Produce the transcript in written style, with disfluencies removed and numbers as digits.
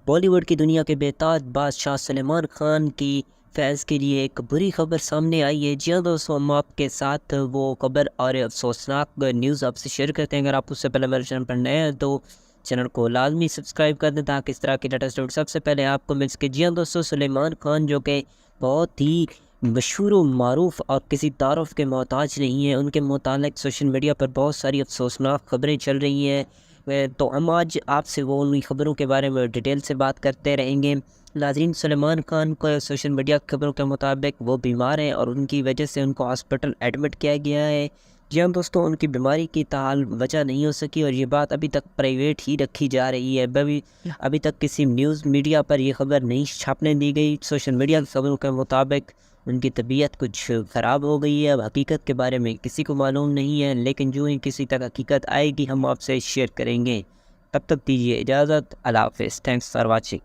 بالی would کی دنیا کے بےتاج بادشاہ سلمان خان کی فیض کے لیے ایک بری خبر سامنے آئی ہے۔ جی ہاں دوستوں، ہم آپ کے ساتھ وہ خبر اور افسوسناک نیوز آپ سے شیئر کرتے ہیں۔ اگر آپ اس سے پہلے میرے چینل پر نئے ہیں تو چینل کو لازمی سبسکرائب کر دیں تاکہ اس طرح کی لیٹسٹ اپڈیٹ سب سے پہلے آپ کو مل سکے۔ جی ہاں دوستوں، سلمان خان جو کہ بہت ہی مشہور و معروف اور کسی تعارف کے محتاج نہیں ہیں، ان کے متعلق سوشل میڈیا پر بہت ساری افسوسناک خبریں چل رہی ہیں۔ تو ہم آج آپ سے وہ ان خبروں کے بارے میں ڈیٹیل سے بات کرتے رہیں گے۔ ناظرین، سلمان خان کو سوشل میڈیا کی خبروں کے مطابق وہ بیمار ہیں اور ان کی وجہ سے ان کو ہاسپٹل ایڈمٹ کیا گیا ہے۔ جی ہاں دوستوں، ان کی بیماری کی تاحال وجہ نہیں ہو سکی اور یہ بات ابھی تک پرائیویٹ ہی رکھی جا رہی ہے۔ ابھی تک کسی نیوز میڈیا پر یہ خبر نہیں چھاپنے دی گئی۔ سوشل میڈیا کی خبروں کے مطابق ان کی طبیعت کچھ خراب ہو گئی ہے۔ اب حقیقت کے بارے میں کسی کو معلوم نہیں ہے، لیکن جو ہی کسی تک حقیقت آئے گی ہم آپ سے شیئر کریں گے۔ تب تک دیجیے اجازت۔ اللہ حافظ۔ Thanks for watching.